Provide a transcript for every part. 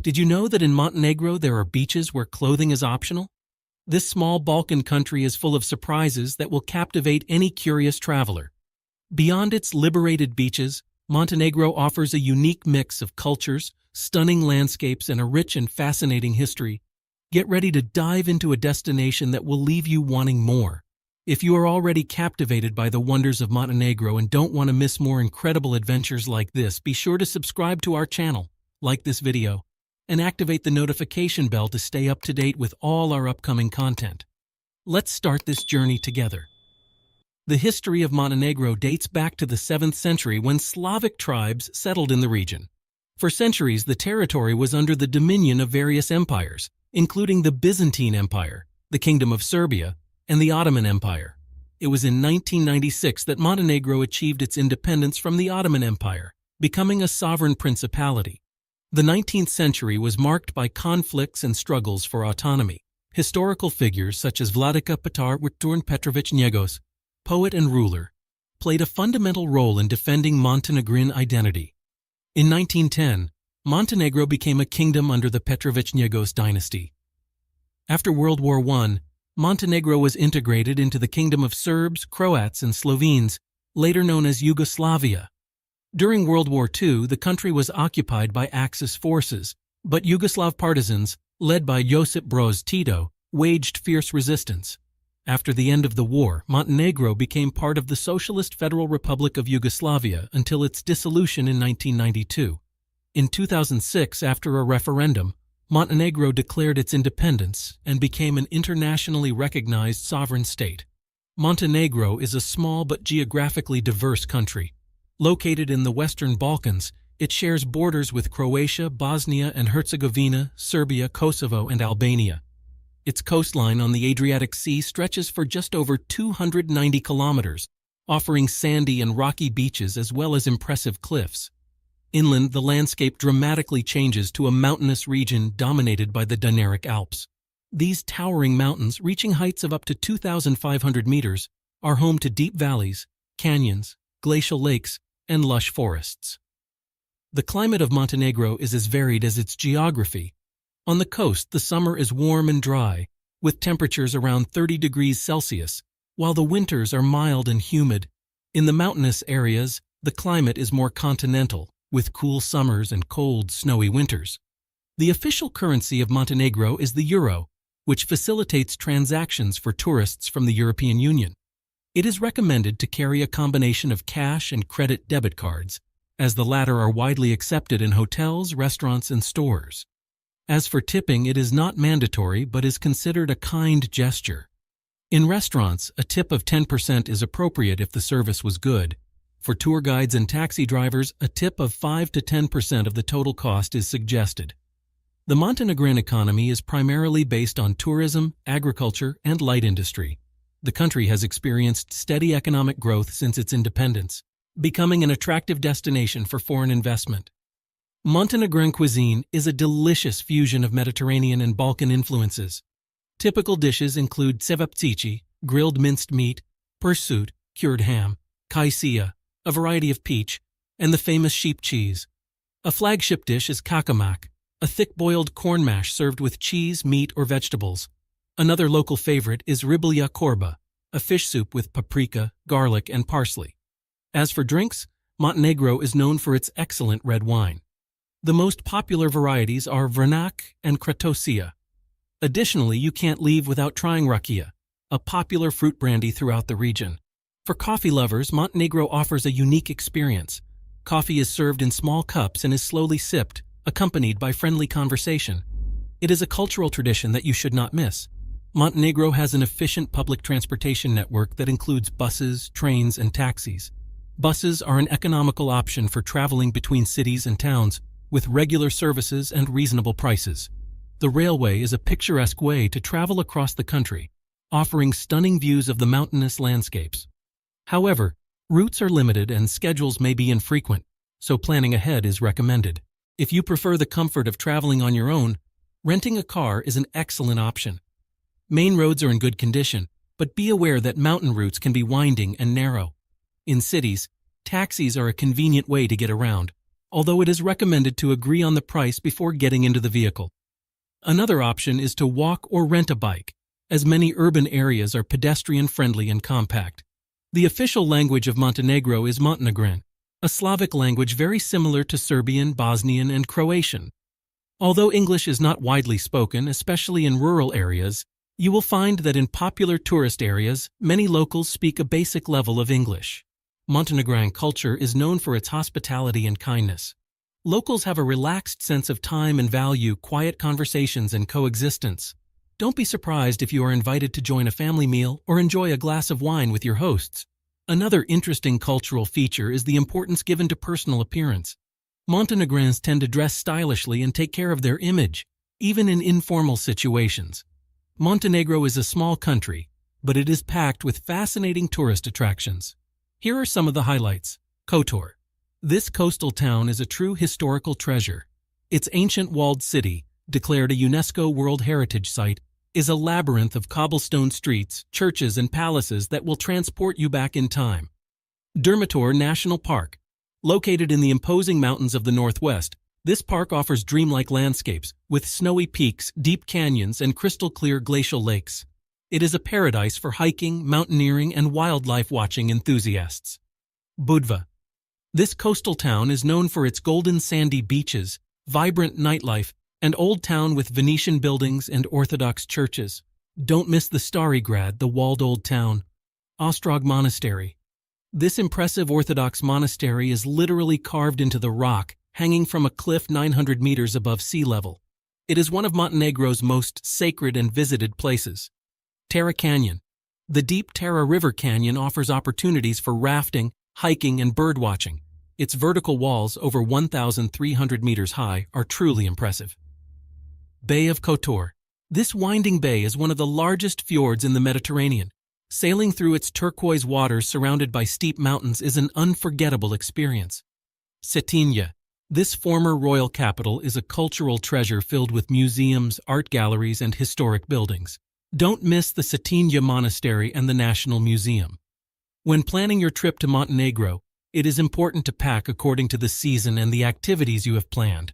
Did you know that in Montenegro there are beaches where clothing is optional? This small Balkan country is full of surprises that will captivate any curious traveler. Beyond its liberated beaches, Montenegro offers a unique mix of cultures, stunning landscapes, and a rich and fascinating history. Get ready to dive into a destination that will leave you wanting more. If you are already captivated by the wonders of Montenegro and don't want to miss more incredible adventures like this, be sure to subscribe to our channel, like this video, and activate the notification bell to stay up to date with all our upcoming content. Let's start this journey together. The history of Montenegro dates back to the 7th century when Slavic tribes settled in the region. For centuries, the territory was under the dominion of various empires, including the Byzantine Empire, the Kingdom of Serbia, and the Ottoman Empire. It was in 1996 that Montenegro achieved its independence from the Ottoman Empire, becoming a sovereign principality. The 19th century was marked by conflicts and struggles for autonomy. Historical figures such as Vladika Petar Petrović Njegos, poet and ruler, played a fundamental role in defending Montenegrin identity. In 1910, Montenegro became a kingdom under the Petrović Njegos dynasty. After World War I, Montenegro was integrated into the Kingdom of Serbs, Croats, and Slovenes, later known as Yugoslavia. During World War II, the country was occupied by Axis forces, but Yugoslav partisans, led by Josip Broz Tito, waged fierce resistance. After the end of the war, Montenegro became part of the Socialist Federal Republic of Yugoslavia until its dissolution in 1992. In 2006, after a referendum, Montenegro declared its independence and became an internationally recognized sovereign state. Montenegro is a small but geographically diverse country. Located in the Western Balkans, it shares borders with Croatia, Bosnia and Herzegovina, Serbia, Kosovo, and Albania. Its coastline on the Adriatic Sea stretches for just over 290 kilometers, offering sandy and rocky beaches as well as impressive cliffs. Inland, the landscape dramatically changes to a mountainous region dominated by the Dinaric Alps. These towering mountains, reaching heights of up to 2,500 meters, are home to deep valleys, canyons, glacial lakes, and lush forests. The climate of Montenegro is as varied as its geography. On the coast, the summer is warm and dry, with temperatures around 30 degrees Celsius, while the winters are mild and humid. In the mountainous areas, the climate is more continental, with cool summers and cold, snowy winters. The official currency of Montenegro is the euro, which facilitates transactions for tourists from the European Union. It is recommended to carry a combination of cash and credit debit cards, as the latter are widely accepted in hotels, restaurants, and stores. As for tipping, it is not mandatory but is considered a kind gesture. In restaurants, a tip of 10% is appropriate if the service was good. For tour guides and taxi drivers, a tip of 5 to 10% of the total cost is suggested. The Montenegrin economy is primarily based on tourism, agriculture, and light industry. The country has experienced steady economic growth since its independence, becoming an attractive destination for foreign investment. Montenegrin cuisine is a delicious fusion of Mediterranean and Balkan influences. Typical dishes include cevapcici, grilled minced meat, pursuit, cured ham, kajsija, a variety of peach, and the famous sheep cheese. A flagship dish is kakamak, a thick-boiled corn mash served with cheese, meat, or vegetables. Another local favorite is riblja korba, a fish soup with paprika, garlic, and parsley. As for drinks, Montenegro is known for its excellent red wine. The most popular varieties are Vranac and Kratosia. Additionally, you can't leave without trying rakia, a popular fruit brandy throughout the region. For coffee lovers, Montenegro offers a unique experience. Coffee is served in small cups and is slowly sipped, accompanied by friendly conversation. It is a cultural tradition that you should not miss. Montenegro has an efficient public transportation network that includes buses, trains, and taxis. Buses are an economical option for traveling between cities and towns, with regular services and reasonable prices. The railway is a picturesque way to travel across the country, offering stunning views of the mountainous landscapes. However, routes are limited and schedules may be infrequent, so planning ahead is recommended. If you prefer the comfort of traveling on your own, renting a car is an excellent option. Main roads are in good condition, but be aware that mountain routes can be winding and narrow. In cities, taxis are a convenient way to get around, although it is recommended to agree on the price before getting into the vehicle. Another option is to walk or rent a bike, as many urban areas are pedestrian-friendly and compact. The official language of Montenegro is Montenegrin, a Slavic language very similar to Serbian, Bosnian, and Croatian. Although English is not widely spoken, especially in rural areas, you will find that in popular tourist areas, many locals speak a basic level of English. Montenegrin culture is known for its hospitality and kindness. Locals have a relaxed sense of time and value quiet conversations and coexistence. Don't be surprised if you are invited to join a family meal or enjoy a glass of wine with your hosts. Another interesting cultural feature is the importance given to personal appearance. Montenegrins tend to dress stylishly and take care of their image, even in informal situations. Montenegro is a small country, but it is packed with fascinating tourist attractions. Here are some of the highlights. Kotor. This coastal town is a true historical treasure. Its ancient walled city, declared a UNESCO World Heritage Site, is a labyrinth of cobblestone streets, churches, and palaces that will transport you back in time. Durmitor National Park. Located in the imposing mountains of the northwest, this park offers dreamlike landscapes with snowy peaks, deep canyons, and crystal-clear glacial lakes. It is a paradise for hiking, mountaineering, and wildlife watching enthusiasts. Budva. This coastal town is known for its golden sandy beaches, vibrant nightlife, and old town with Venetian buildings and Orthodox churches. Don't miss the Stari Grad, the walled old town. Ostrog Monastery. This impressive Orthodox monastery is literally carved into the rock, hanging from a cliff 900 meters above sea level. It is one of Montenegro's most sacred and visited places. Tara Canyon. The deep Tara River Canyon offers opportunities for rafting, hiking, and birdwatching. Its vertical walls, over 1,300 meters high, are truly impressive. Bay of Kotor. This winding bay is one of the largest fjords in the Mediterranean. Sailing through its turquoise waters surrounded by steep mountains is an unforgettable experience. Cetinje. This former royal capital is a cultural treasure filled with museums, art galleries, and historic buildings. Don't miss the Cetinje Monastery and the National Museum. When planning your trip to Montenegro, it is important to pack according to the season and the activities you have planned.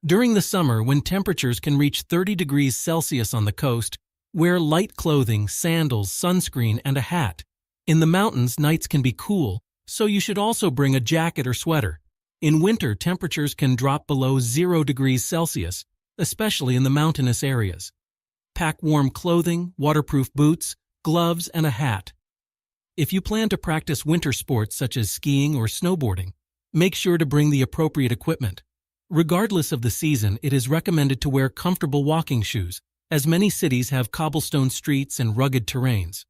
During the summer, when temperatures can reach 30 degrees Celsius on the coast, wear light clothing, sandals, sunscreen, and a hat. In the mountains, nights can be cool, so you should also bring a jacket or sweater. In winter, temperatures can drop below 0 degrees Celsius, especially in the mountainous areas. Pack warm clothing, waterproof boots, gloves, and a hat. If you plan to practice winter sports such as skiing or snowboarding, make sure to bring the appropriate equipment. Regardless of the season, it is recommended to wear comfortable walking shoes, as many cities have cobblestone streets and rugged terrains.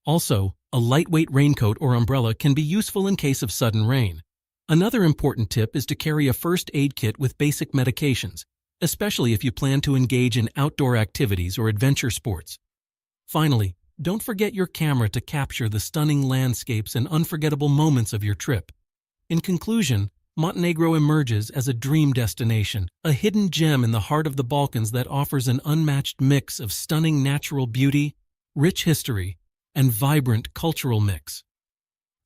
Also, a lightweight raincoat or umbrella can be useful in case of sudden rain. Another important tip is to carry a first aid kit with basic medications, especially if you plan to engage in outdoor activities or adventure sports. Finally, don't forget your camera to capture the stunning landscapes and unforgettable moments of your trip. In conclusion, Montenegro emerges as a dream destination, a hidden gem in the heart of the Balkans that offers an unmatched mix of stunning natural beauty, rich history, and vibrant cultural mix.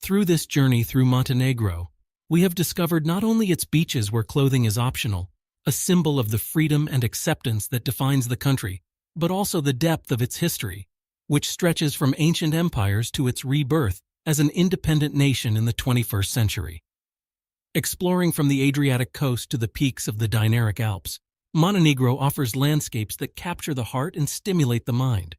Through this journey through Montenegro, we have discovered not only its beaches where clothing is optional, a symbol of the freedom and acceptance that defines the country, but also the depth of its history, which stretches from ancient empires to its rebirth as an independent nation in the 21st century. Exploring from the Adriatic coast to the peaks of the Dinaric Alps, Montenegro offers landscapes that capture the heart and stimulate the mind.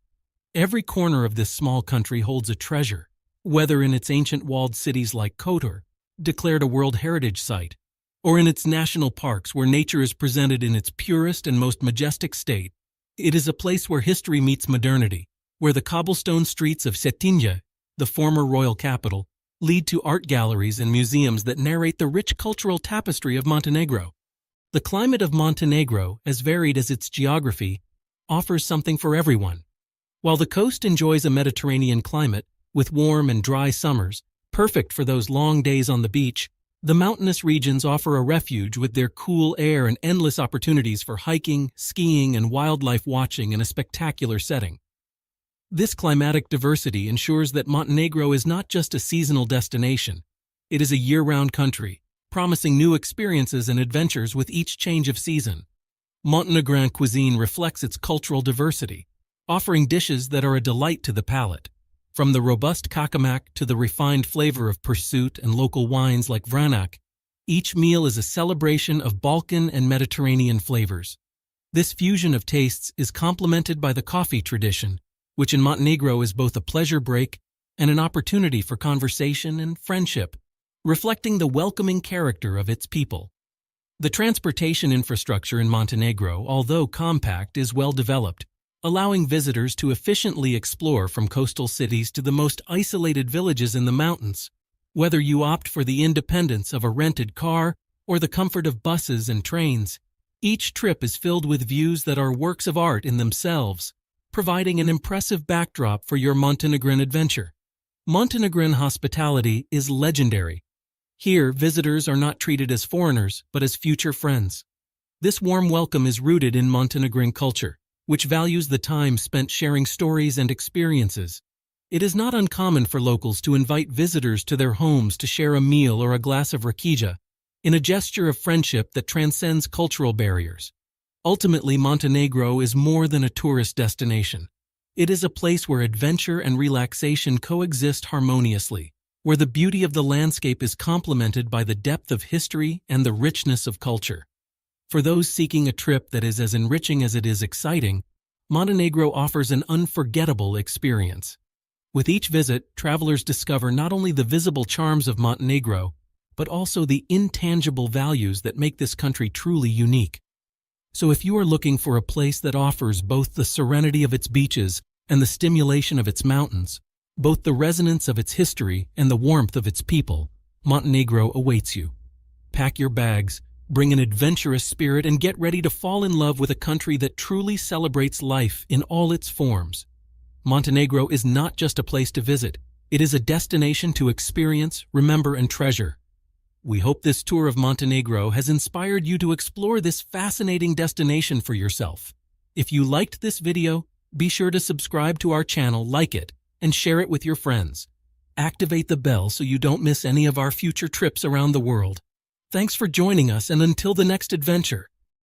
Every corner of this small country holds a treasure, whether in its ancient walled cities like Kotor, declared a World Heritage Site, or in its national parks where nature is presented in its purest and most majestic state. It is a place where history meets modernity, where the cobblestone streets of Cetinje, the former royal capital, lead to art galleries and museums that narrate the rich cultural tapestry of Montenegro. The climate of Montenegro, as varied as its geography, offers something for everyone. While the coast enjoys a Mediterranean climate, with warm and dry summers, perfect for those long days on the beach, the mountainous regions offer a refuge with their cool air and endless opportunities for hiking, skiing, and wildlife watching in a spectacular setting. This climatic diversity ensures that Montenegro is not just a seasonal destination. It is a year-round country, promising new experiences and adventures with each change of season. Montenegrin cuisine reflects its cultural diversity, offering dishes that are a delight to the palate. From the robust kakamak to the refined flavor of pursuit and local wines like vranak, each meal is a celebration of Balkan and Mediterranean flavors. This fusion of tastes is complemented by the coffee tradition, which in Montenegro is both a pleasure break and an opportunity for conversation and friendship, reflecting the welcoming character of its people. The transportation infrastructure in Montenegro, although compact, is well developed, allowing visitors to efficiently explore from coastal cities to the most isolated villages in the mountains. Whether you opt for the independence of a rented car or the comfort of buses and trains, each trip is filled with views that are works of art in themselves, providing an impressive backdrop for your Montenegrin adventure. Montenegrin hospitality is legendary. Here, visitors are not treated as foreigners, but as future friends. This warm welcome is rooted in Montenegrin culture, which values the time spent sharing stories and experiences. It is not uncommon for locals to invite visitors to their homes to share a meal or a glass of rakića, in a gesture of friendship that transcends cultural barriers. Ultimately, Montenegro is more than a tourist destination. It is a place where adventure and relaxation coexist harmoniously, where the beauty of the landscape is complemented by the depth of history and the richness of culture. For those seeking a trip that is as enriching as it is exciting, Montenegro offers an unforgettable experience. With each visit, travelers discover not only the visible charms of Montenegro, but also the intangible values that make this country truly unique. So if you are looking for a place that offers both the serenity of its beaches and the stimulation of its mountains, both the resonance of its history and the warmth of its people, Montenegro awaits you. Pack your bags, bring an adventurous spirit, and get ready to fall in love with a country that truly celebrates life in all its forms. Montenegro is not just a place to visit, it is a destination to experience, remember, and treasure. We hope this tour of Montenegro has inspired you to explore this fascinating destination for yourself. If you liked this video, be sure to subscribe to our channel, like it, and share it with your friends. Activate the bell so you don't miss any of our future trips around the world. Thanks for joining us, and until the next adventure,